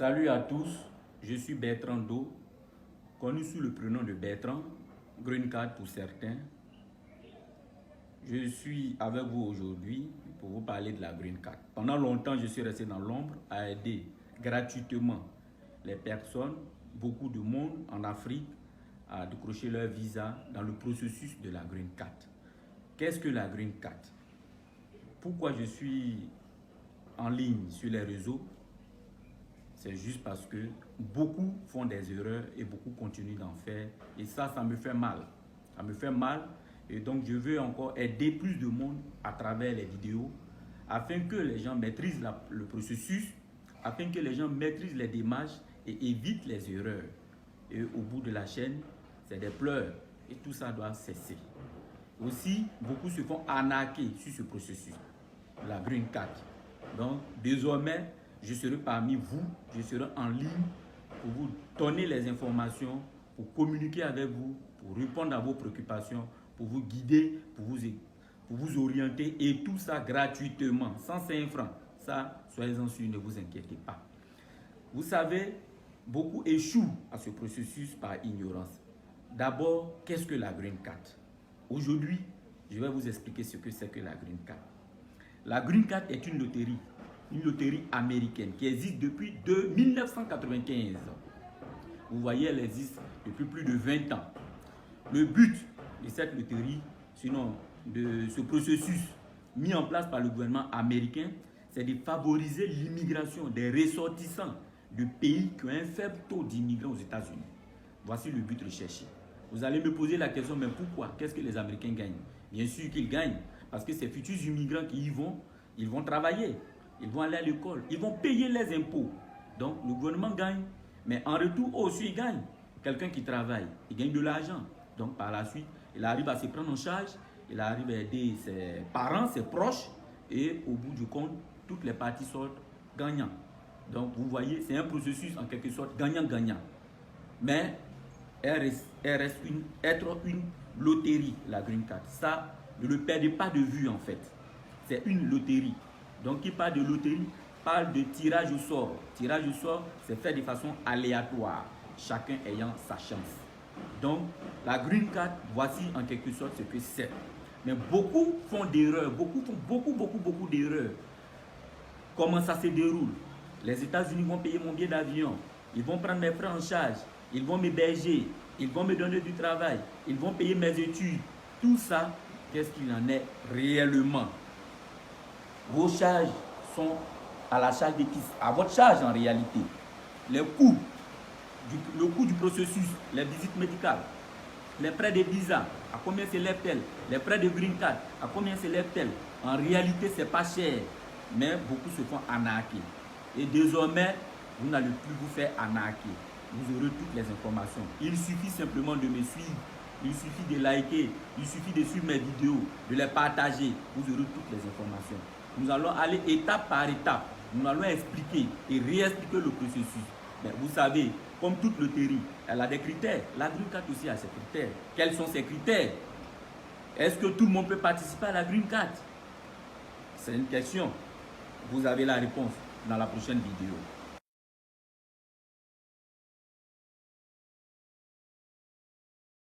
Salut à tous, je suis Bertrand Do, connu sous le prénom de Bertrand, Green Card pour certains. Je suis avec vous aujourd'hui pour vous parler de la Green Card. Pendant longtemps, je suis resté dans l'ombre à aider gratuitement les personnes, beaucoup de monde en Afrique, à décrocher leur visa dans le processus de la Green Card. Qu'est-ce que la Green Card? Pourquoi je suis en ligne sur les réseaux? C'est juste parce que beaucoup font des erreurs et beaucoup continuent d'en faire. Et ça me fait mal. Ça me fait mal. Et donc, je veux encore aider plus de monde à travers les vidéos afin que les gens maîtrisent le processus, afin que les gens maîtrisent les démarches et évitent les erreurs. Et au bout de la chaîne, c'est des pleurs. Et tout ça doit cesser. Aussi, beaucoup se font arnaquer sur ce processus, la Green Card. Donc, désormais, je serai parmi vous, je serai en ligne pour vous donner les informations, pour communiquer avec vous, pour répondre à vos préoccupations, pour vous guider, pour vous orienter et tout ça gratuitement, sans 5 francs. Ça, soyez-en sûrs, ne vous inquiétez pas. Vous savez, beaucoup échouent à ce processus par ignorance. D'abord, qu'est-ce que la Green Card? Aujourd'hui, je vais vous expliquer ce que c'est que la Green Card. La Green Card est une loterie américaine qui existe depuis 1995. Vous voyez, elle existe depuis plus de 20 ans. Le but de cette loterie, sinon de ce processus mis en place par le gouvernement américain, c'est de favoriser l'immigration des ressortissants de pays qui ont un faible taux d'immigrants aux États-Unis. Voici le but recherché. Vous allez me poser la question, mais pourquoi? Qu'est-ce que les Américains gagnent? Bien sûr qu'ils gagnent, parce que ces futurs immigrants qui y vont, ils vont travailler. Ils vont aller à l'école, ils vont payer les impôts. Donc, le gouvernement gagne, mais en retour, eux aussi, ils gagnent. Quelqu'un qui travaille, il gagne de l'argent. Donc, par la suite, il arrive à se prendre en charge, il arrive à aider ses parents, ses proches, et au bout du compte, toutes les parties sortent gagnant. Donc, vous voyez, c'est un processus en quelque sorte gagnant-gagnant. Mais, elle reste être une loterie, la Green Card. Ça, ne le perdez pas de vue, en fait. C'est une loterie. Donc, qui parle de loterie, parle de tirage au sort. Tirage au sort, c'est fait de façon aléatoire, chacun ayant sa chance. Donc, la Green Card, voici en quelque sorte ce que c'est. Mais beaucoup font d'erreurs, beaucoup font beaucoup d'erreurs. Comment ça se déroule? Les États-Unis vont payer mon billet d'avion, ils vont prendre mes frais en charge, ils vont m'héberger, ils vont me donner du travail, ils vont payer mes études. Tout ça, qu'est-ce qu'il en est réellement? Vos charges sont à la charge de qui? À votre charge en réalité. Le coût du processus, les visites médicales, les frais de visa, à combien s'élèvent-elles? Les frais de Green Card, à combien s'élèvent-elles? En réalité, ce n'est pas cher, mais beaucoup se font arnaquer. Et désormais, vous n'allez plus vous faire arnaquer. Vous aurez toutes les informations. Il suffit simplement de me suivre. Il suffit de liker, il suffit de suivre mes vidéos, de les partager. Vous aurez toutes les informations. Nous allons aller étape par étape. Nous allons expliquer et réexpliquer le processus. Mais vous savez, comme toute loterie, elle a des critères. La Green Card aussi a ses critères. Quels sont ces critères? Est-ce que tout le monde peut participer à la Green Card? C'est une question. Vous avez la réponse dans la prochaine vidéo.